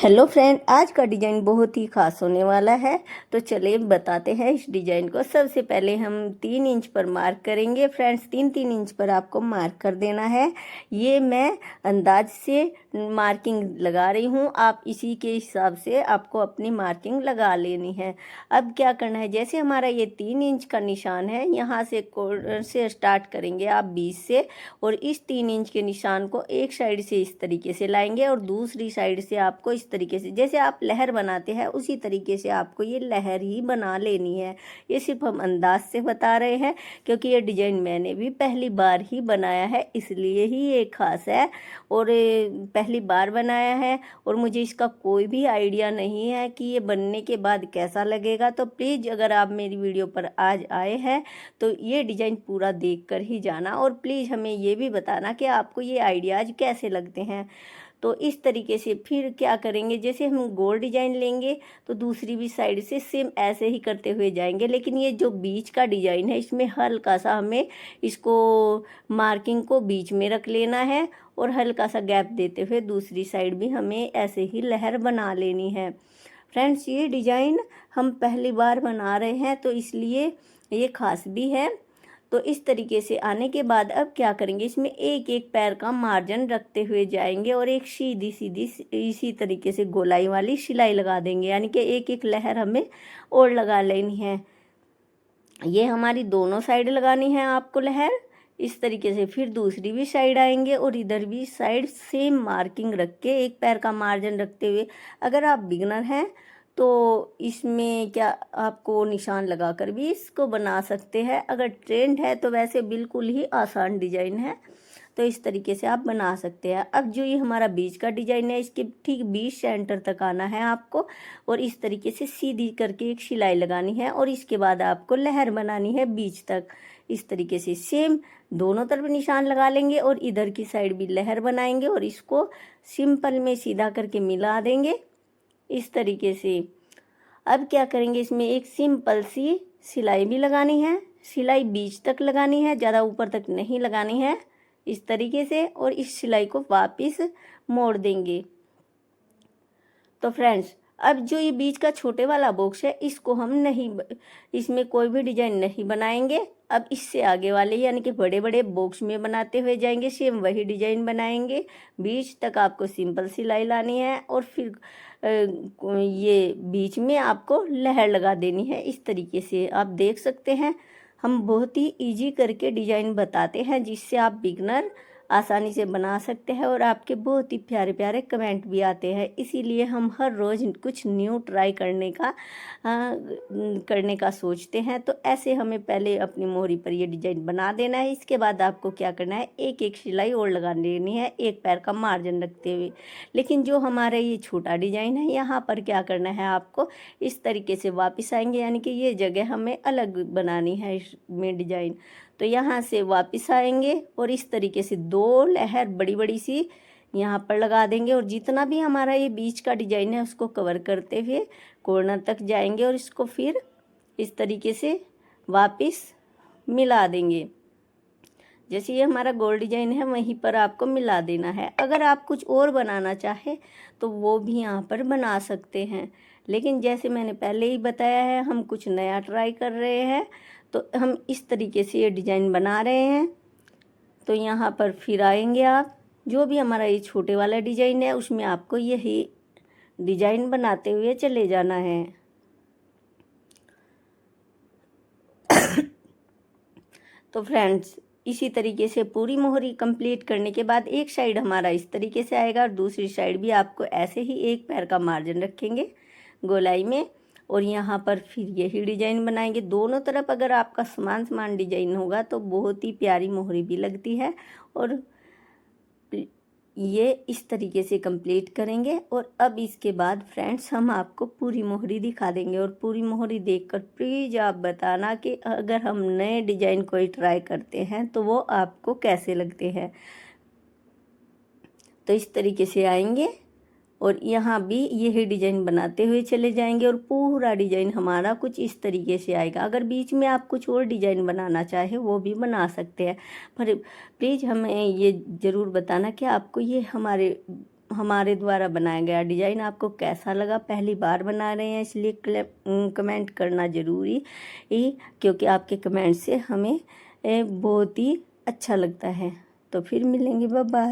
Hello friend, आज का design बहुत ही खास होने वाला है। तो चलिए बताते हैं इस डिजाइन को। सबसे पहले हम 3 इंच पर मार्क करेंगे फ्रेंड्स। 3-3 इंच पर आपको मार्क कर देना है। ये मैं अंदाज से मार्किंग लगा रही हूँ, आप इसी के हिसाब से आपको अपनी मार्किंग लगा लेनी है। अब क्या करना है, जैसे हमारा ये 3 इंच का निशान है, यहाँ से कॉर्नर से स्टार्ट करेंगे आप 20 से, और इस 3 इंच के निशान को एक साइड से इस तरीके से लाएंगे और दूसरी साइड से आपको इस तरीके से, जैसे आप लहर बनाते हैं उसी तरीके से आपको ये लहर ही बना लेनी है। ये सिर्फ हम अंदाज से बता रहे हैं, क्योंकि ये डिजाइन मैंने भी पहली बार ही बनाया है, इसलिए ही ये खास है और पहली बार बनाया है, और मुझे इसका कोई भी आइडिया नहीं है कि ये बनने के बाद कैसा लगेगा। तो प्लीज़ अगर आप मेरी वीडियो पर आज आए हैं तो ये डिज़ाइन पूरा देख कर ही जाना, और प्लीज़ हमें ये भी बताना कि आपको ये आइडियाज़ कैसे लगते हैं। तो इस तरीके से फिर क्या करेंगे, जैसे हम गोल डिजाइन लेंगे तो दूसरी भी साइड से सेम ऐसे ही करते हुए जाएंगे, लेकिन ये जो बीच का डिजाइन है इसमें हल्का सा हमें इसको मार्किंग को बीच में रख लेना है, और हल्का सा गैप देते हुए दूसरी साइड भी हमें ऐसे ही लहर बना लेनी है। फ्रेंड्स, ये डिजाइन हम पहली बार बना रहे हैं तो इसलिए ये खास भी है। तो इस तरीके से आने के बाद अब क्या करेंगे, इसमें एक एक पैर का मार्जिन रखते हुए जाएंगे और एक सीधी सीधी इसी तरीके से गोलाई वाली सिलाई लगा देंगे, यानी कि एक एक लहर हमें और लगा लेनी है। ये हमारी दोनों साइड लगानी है आपको लहर। इस तरीके से फिर दूसरी भी साइड आएंगे और इधर भी साइड सेम मार्किंग रख के एक पैर का मार्जिन रखते हुए, अगर आप बिगनर हैं तो इसमें क्या आपको निशान लगाकर भी इसको बना सकते हैं। अगर ट्रेंड है तो वैसे बिल्कुल ही आसान डिजाइन है, तो इस तरीके से आप बना सकते हैं। अब जो ये हमारा बीच का डिजाइन है, इसके ठीक 20 सेंटर तक आना है आपको, और इस तरीके से सीधी करके एक सिलाई लगानी है, और इसके बाद आपको लहर बनानी है बीच तक। इस तरीके से सेम दोनों तरफ निशान लगा लेंगे और इधर की साइड भी लहर बनाएंगे, और इसको सिंपल में सीधा करके मिला देंगे इस तरीके से। अब क्या करेंगे, इसमें एक सिंपल सी सिलाई भी लगानी है। सिलाई बीच तक लगानी है, ज़्यादा ऊपर तक नहीं लगानी है, इस तरीके से, और इस सिलाई को वापस मोड़ देंगे। तो फ्रेंड्स, अब जो ये बीच का छोटे वाला बॉक्स है इसको हम नहीं, इसमें कोई भी डिजाइन नहीं बनाएंगे। अब इससे आगे वाले यानी कि बड़े बड़े बॉक्स में बनाते हुए जाएंगे, सेम वही डिजाइन बनाएंगे। बीच तक आपको सिंपल सिलाई लानी है और फिर ये बीच में आपको लहर लगा देनी है। इस तरीके से आप देख सकते हैं, हम बहुत ही इजी करके डिजाइन बताते हैं जिससे आप बिगनर आसानी से बना सकते हैं, और आपके बहुत ही प्यारे प्यारे कमेंट भी आते हैं। इसीलिए हम हर रोज़ कुछ न्यू ट्राई करने का सोचते हैं। तो ऐसे हमें पहले अपनी मोहरी पर ये डिजाइन बना देना है। इसके बाद आपको क्या करना है, एक एक सिलाई और लगा लेनी है एक पैर का मार्जिन रखते हुए। लेकिन जो हमारा ये छोटा डिजाइन है, यहाँ पर क्या करना है, आपको इस तरीके से वापस आएंगे, यानी कि ये जगह हमें अलग बनानी है इसमें डिजाइन। तो यहाँ से वापस आएंगे और इस तरीके से 2 लहर बड़ी बड़ी सी यहाँ पर लगा देंगे, और जितना भी हमारा ये बीच का डिजाइन है उसको कवर करते हुए कॉर्नर तक जाएंगे, और इसको फिर इस तरीके से वापस मिला देंगे। जैसे ये हमारा गोल डिजाइन है वहीं पर आपको मिला देना है। अगर आप कुछ और बनाना चाहें तो वो भी यहाँ पर बना सकते हैं, लेकिन जैसे मैंने पहले ही बताया है हम कुछ नया ट्राई कर रहे हैं, तो हम इस तरीके से ये डिजाइन बना रहे हैं। तो यहाँ पर फिर आएंगे आप, जो भी हमारा ये छोटे वाला डिजाइन है उसमें आपको यही डिजाइन बनाते हुए चले जाना है। तो फ्रेंड्स, इसी तरीके से पूरी मोहरी कंप्लीट करने के बाद एक साइड हमारा इस तरीके से आएगा, और दूसरी साइड भी आपको ऐसे ही एक पैर का मार्जिन रखेंगे गोलाई में, और यहाँ पर फिर यही डिजाइन बनाएंगे। दोनों तरफ अगर आपका समान समान डिजाइन होगा तो बहुत ही प्यारी मोहरी भी लगती है। और ये इस तरीके से कंप्लीट करेंगे, और अब इसके बाद फ्रेंड्स हम आपको पूरी मोहरी दिखा देंगे, और पूरी मोहरी देखकर प्लीज़ आप बताना कि अगर हम नए डिजाइन कोई ट्राई करते हैं तो वो आपको कैसे लगते हैं। तो इस तरीके से आएंगे और यहाँ भी यही डिजाइन बनाते हुए चले जाएंगे, और पूरा डिजाइन हमारा कुछ इस तरीके से आएगा। अगर बीच में आप कुछ और डिजाइन बनाना चाहे वो भी बना सकते हैं, पर प्लीज़ हमें ये ज़रूर बताना कि आपको ये हमारे हमारे द्वारा बनाया गया डिज़ाइन आपको कैसा लगा। पहली बार बना रहे हैं इसलिए कमेंट करना ज़रूरी क्योंकि आपके कमेंट से हमें बहुत ही अच्छा लगता है। तो फिर मिलेंगे, बाय बाय।